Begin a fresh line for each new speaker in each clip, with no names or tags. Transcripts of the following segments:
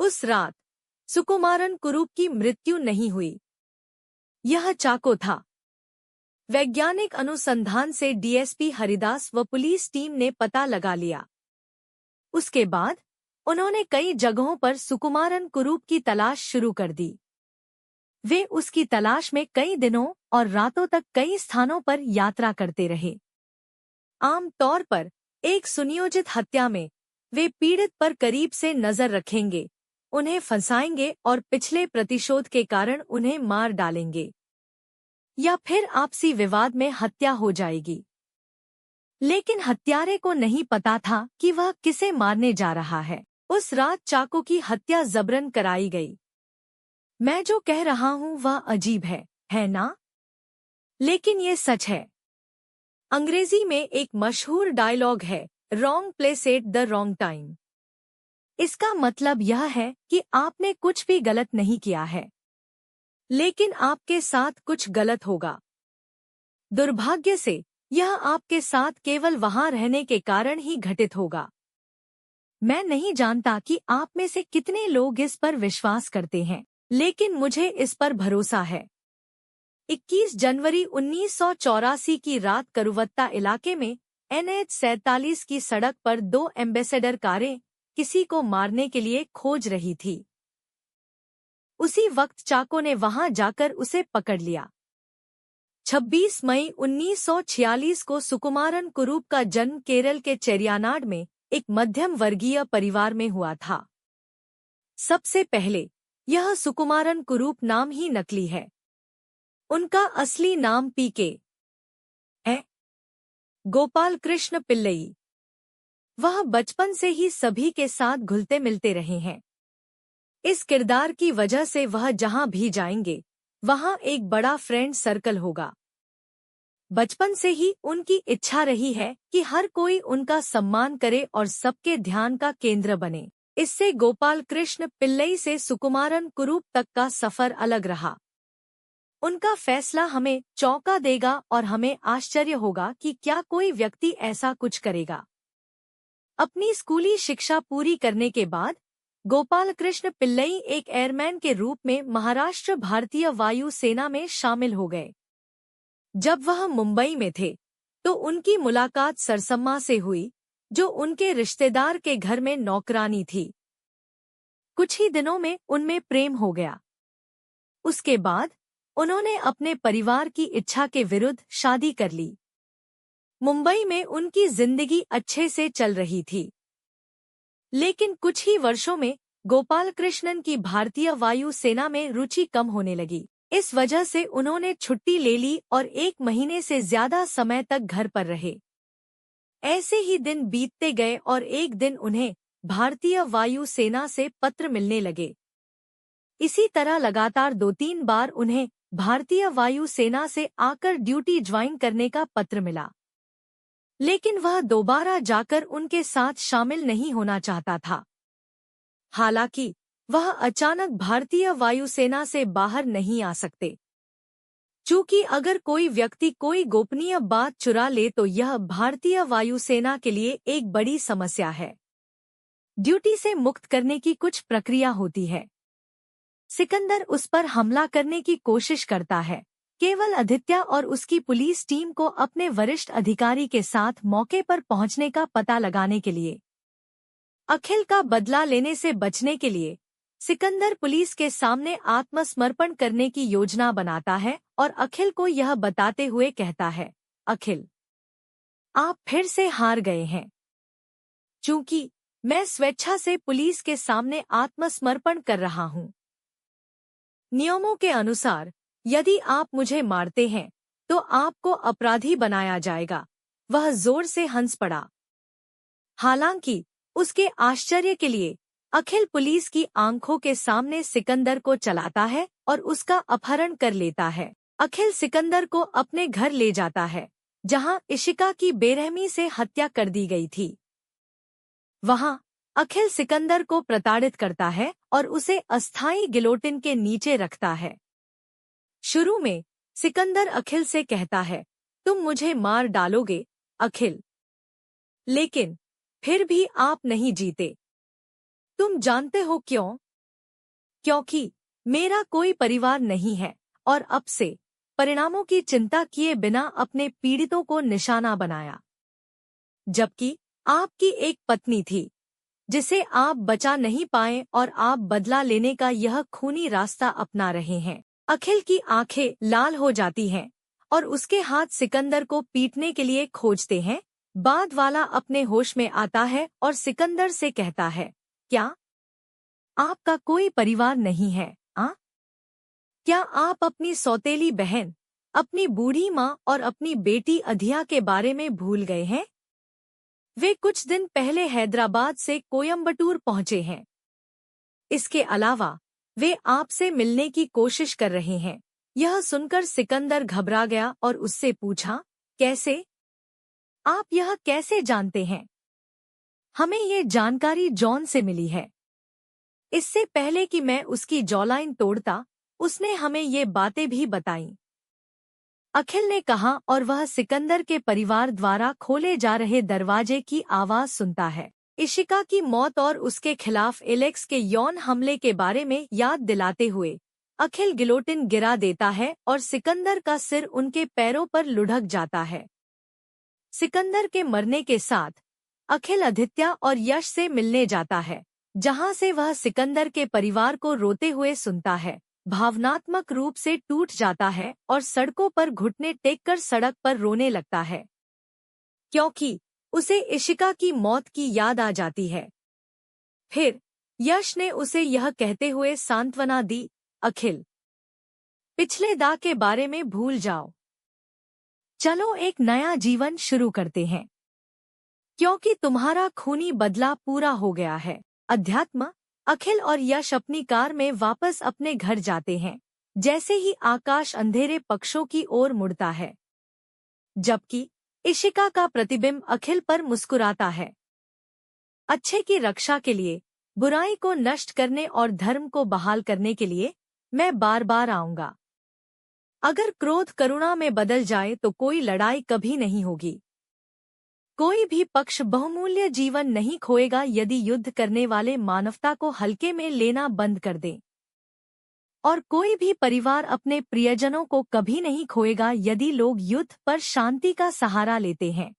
उस रात सुकुमारन कुरूप की मृत्यु नहीं हुई। यह चाको था। वैज्ञानिक अनुसंधान से डीएसपी हरिदास व पुलिस टीम ने पता लगा लिया। उसके बाद उन्होंने कई जगहों पर सुकुमारन कुरूप की तलाश शुरू कर दी। वे उसकी तलाश में कई दिनों और रातों तक कई स्थानों पर यात्रा करते रहे। आम तौर पर एक सुनियोजित हत्या में वे पीड़ित पर करीब से नजर रखेंगे, उन्हें फंसाएंगे और पिछले प्रतिशोध के कारण उन्हें मार डालेंगे, या फिर आपसी विवाद में हत्या हो जाएगी। लेकिन हत्यारे को नहीं पता था कि वह किसे मारने जा रहा है। उस रात चाको की हत्या जबरन कराई गई। मैं जो कह रहा हूँ वह अजीब है ना? लेकिन ये सच है। अंग्रेजी में एक मशहूर डायलॉग है, wrong place at the wrong time. इसका मतलब यह है कि आपने कुछ भी गलत नहीं किया है, लेकिन आपके साथ कुछ गलत होगा। दुर्भाग्य से यह आपके साथ केवल वहां रहने के कारण ही घटित होगा। मैं नहीं जानता कि आप में से कितने लोग इस पर विश्वास करते हैं, लेकिन मुझे इस पर भरोसा है। 21 जनवरी 1984 की रात करुवत्ता इलाके में NH 47 की सड़क पर 2 एम्बेसडर कारें किसी को मारने के लिए खोज रही थी। उसी वक्त चाको ने वहां जाकर उसे पकड़ लिया। 26 मई 1946 को सुकुमारन कुरूप का जन्म केरल के चेरियानाड में एक मध्यम वर्गीय परिवार में हुआ था। सबसे पहले यह सुकुमारन कुरूप नाम ही नकली है। उनका असली नाम पीके है, गोपाल कृष्ण पिल्लई। वह बचपन से ही सभी के साथ घुलते मिलते रहे हैं। इस किरदार की वजह से वह जहां भी जाएंगे वहां एक बड़ा फ्रेंड सर्कल होगा। बचपन से ही उनकी इच्छा रही है कि हर कोई उनका सम्मान करे और सबके ध्यान का केंद्र बने। इससे गोपाल कृष्ण पिल्लई से सुकुमारन कुरूप तक का सफर अलग रहा। उनका फैसला हमें चौंका देगा और हमें आश्चर्य होगा कि क्या कोई व्यक्ति ऐसा कुछ करेगा। अपनी स्कूली शिक्षा पूरी करने के बाद गोपाल कृष्ण पिल्लई एक एयरमैन के रूप में महाराष्ट्र भारतीय वायु सेना में शामिल हो गए। जब वह मुंबई में थे तो उनकी मुलाकात सरसम्मा से हुई, जो उनके रिश्तेदार के घर में नौकरानी थी। कुछ ही दिनों में उनमें प्रेम हो गया। उसके बाद उन्होंने अपने परिवार की इच्छा के विरुद्ध शादी कर ली। मुंबई में उनकी जिंदगी अच्छे से चल रही थी, लेकिन कुछ ही वर्षों में गोपाल कृष्णन की भारतीय वायु सेना में रुचि कम होने लगी। इस वजह से उन्होंने छुट्टी ले ली और 1 महीने से ज्यादा समय तक घर पर रहे। ऐसे ही दिन बीतते गए और एक दिन उन्हें भारतीय वायु सेना से पत्र मिलने लगे। इसी तरह लगातार 2-3 बार उन्हें भारतीय वायु सेना से आकर ड्यूटी ज्वाइन करने का पत्र मिला, लेकिन वह दोबारा जाकर उनके साथ शामिल नहीं होना चाहता था। हालांकि वह अचानक भारतीय वायुसेना से बाहर नहीं आ सकते, चूंकि अगर कोई व्यक्ति कोई गोपनीय बात चुरा ले तो यह भारतीय वायुसेना के लिए एक बड़ी समस्या है। ड्यूटी से मुक्त करने की कुछ प्रक्रिया होती है। सिकंदर उस पर हमला करने की कोशिश करता है, केवल आदित्य और उसकी पुलिस टीम को अपने वरिष्ठ अधिकारी के साथ मौके पर पहुंचने का पता लगाने के लिए। अखिल का बदला लेने से बचने के लिए सिकंदर पुलिस के सामने आत्मसमर्पण करने की योजना बनाता है और अखिल को यह बताते हुए कहता है, अखिल, आप फिर से हार गए हैं। चूंकि मैं स्वेच्छा से पुलिस के सामने आत्मसमर्पण कर रहा हूं। नियमों के अनुसार यदि आप मुझे मारते हैं तो आपको अपराधी बनाया जाएगा। वह जोर से हंस पड़ा। हालांकि उसके आश्चर्य के लिए अखिल पुलिस की आंखों के सामने सिकंदर को चलाता है और उसका अपहरण कर लेता है। अखिल सिकंदर को अपने घर ले जाता है, जहां इशिका की बेरहमी से हत्या कर दी गई थी। वहां अखिल सिकंदर को प्रताड़ित करता है और उसे अस्थायी गिलोटिन के नीचे रखता है। शुरू में सिकंदर अखिल से कहता है, तुम मुझे मार डालोगे अखिल, लेकिन फिर भी आप नहीं जीते। तुम जानते हो क्यों? क्योंकि मेरा कोई परिवार नहीं है और अब से परिणामों की चिंता किए बिना अपने पीड़ितों को निशाना बनाया। जबकि आपकी एक पत्नी थी जिसे आप बचा नहीं पाए और आप बदला लेने का यह खूनी रास्ता अपना रहे हैं। अखिल की आंखें लाल हो जाती हैं और उसके हाथ सिकंदर को पीटने के लिए खोजते हैं। बाद वाला अपने होश में आता है और सिकंदर से कहता है, क्या आपका कोई परिवार नहीं है? क्या आप अपनी सौतेली बहन, अपनी बूढ़ी माँ और अपनी बेटी अधिया के बारे में भूल गए हैं? वे कुछ दिन पहले हैदराबाद से कोयम्बटूर पहुंचे हैं। इसके अलावा वे आपसे मिलने की कोशिश कर रहे हैं। यह सुनकर सिकंदर घबरा गया और उससे पूछा, कैसे? आप यह कैसे जानते हैं? हमें ये जानकारी जॉन से मिली है। इससे पहले कि मैं उसकी जॉलाइन तोड़ता, उसने हमें ये बातें भी बताईं। अखिल ने कहा और वह सिकंदर के परिवार द्वारा खोले जा रहे दरवाजे की आवाज सुनता है। इशिका की मौत और उसके खिलाफ एलेक्स के यौन हमले के बारे में याद दिलाते हुए अखिल गिलोटिन गिरा देता है और सिकंदर का सिर उनके पैरों पर लुढ़क जाता है। सिकंदर के मरने के साथ अखिल आदित्य और यश से मिलने जाता है, जहां से वह सिकंदर के परिवार को रोते हुए सुनता है, भावनात्मक रूप से टूट जाता है और सड़कों पर घुटने टेककर सड़क पर रोने लगता है, क्योंकि उसे इशिका की मौत की याद आ जाती है। फिर यश ने उसे यह कहते हुए सांत्वना दी, अखिल, पिछले दाग के बारे में भूल जाओ। चलो एक नया जीवन शुरू करते हैं, क्योंकि तुम्हारा खूनी बदला पूरा हो गया है। अध्यात्म। अखिल और यश अपनी कार में वापस अपने घर जाते हैं जैसे ही आकाश अंधेरे पक्षों की ओर मुड़ता है, जबकि इशिका का प्रतिबिंब अखिल पर मुस्कुराता है। अच्छे की रक्षा के लिए, बुराई को नष्ट करने और धर्म को बहाल करने के लिए मैं बार बार आऊंगा। अगर क्रोध करुणा में बदल जाए तो कोई लड़ाई कभी नहीं होगी। कोई भी पक्ष बहुमूल्य जीवन नहीं खोएगा यदि युद्ध करने वाले मानवता को हल्के में लेना बंद कर दें। और कोई भी परिवार अपने प्रियजनों को कभी नहीं खोएगा यदि लोग युद्ध पर शांति का सहारा लेते हैं।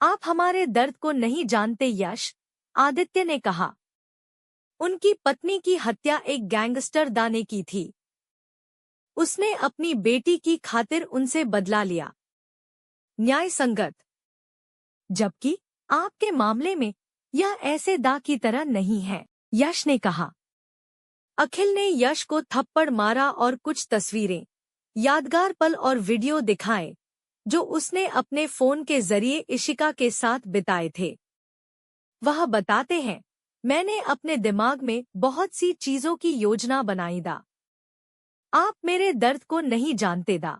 आप हमारे दर्द को नहीं जानते यश, आदित्य ने कहा। उनकी पत्नी की हत्या एक गैंगस्टर दा ने की थी। उसने अपनी बेटी की खातिर उनसे बदला लिया। न्याय संगत। जबकि आपके मामले में यह ऐसे दा की तरह नहीं है, यश ने कहा। अखिल ने यश को थप्पड़ मारा और कुछ तस्वीरें, यादगार पल और वीडियो दिखाए जो उसने अपने फोन के जरिए इशिका के साथ बिताए थे। वह बताते हैं, मैंने अपने दिमाग में बहुत सी चीजों की योजना बनाई दा। आप मेरे दर्द को नहीं जानते दा।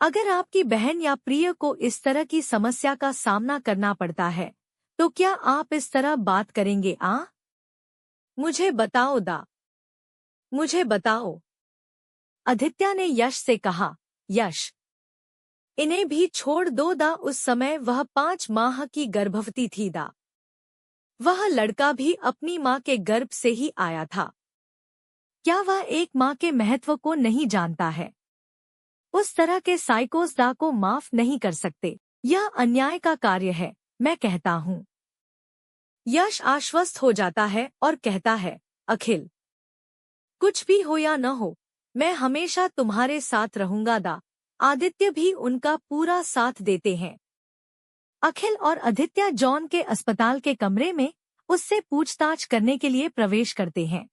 अगर आपकी बहन या प्रिय को इस तरह की समस्या का सामना करना पड़ता है, तो क्या आप इस तरह बात करेंगे? मुझे बताओ दा, मुझे बताओ। आदित्य ने यश से कहा। यश, इन्हें भी छोड़ दो दा। उस समय वह 5 माह की गर्भवती थी दा। वह लड़का भी अपनी माँ के गर्भ से ही आया था। क्या वह एक माँ के महत्व को नहीं जानता है? उस तरह के साइकोस दा को माफ नहीं कर सकते। यह अन्याय का कार्य है, मैं कहता हूँ। यश आश्वस्त हो जाता है और कहता है, अखिल, कुछ भी हो या न हो, मैं हमेशा तुम्हारे साथ रहूंगा दा। आदित्य भी उनका पूरा साथ देते हैं। अखिल और आदित्य जॉन के अस्पताल के कमरे में उससे पूछताछ करने के लिए प्रवेश करते हैं।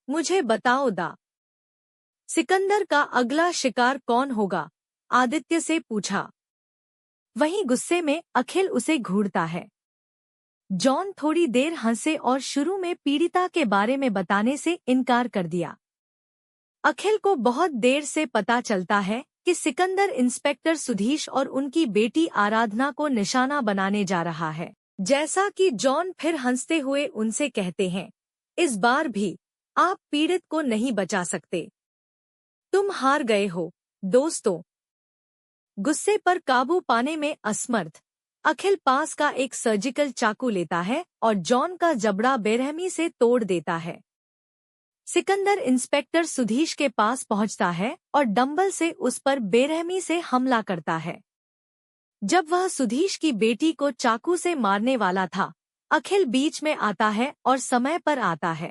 मुझे बताओ दा, सिकंदर का अगला शिकार कौन होगा? आदित्य से पूछा। वहीं गुस्से में अखिल उसे घूरता है। जॉन थोड़ी देर हंसे और शुरू में पीड़िता के बारे में बताने से इनकार कर दिया। अखिल को बहुत देर से पता चलता है कि सिकंदर इंस्पेक्टर सुधीश और उनकी बेटी आराधना को निशाना बनाने जा रहा है। जैसा कि जॉन फिर हंसते हुए उनसे कहते हैं, इस बार भी आप पीड़ित को नहीं बचा सकते। तुम हार गए हो, दोस्तों। गुस्से पर काबू पाने में असमर्थ, अखिल पास का एक सर्जिकल चाकू लेता है और जॉन का जबड़ा बेरहमी से तोड़ देता है। सिकंदर इंस्पेक्टर सुधीश के पास पहुंचता है और डंबल से उस पर बेरहमी से हमला करता है। जब वह सुधीश की बेटी को चाकू से मारने वाला था, अखिल बीच में आता है और समय पर आता है।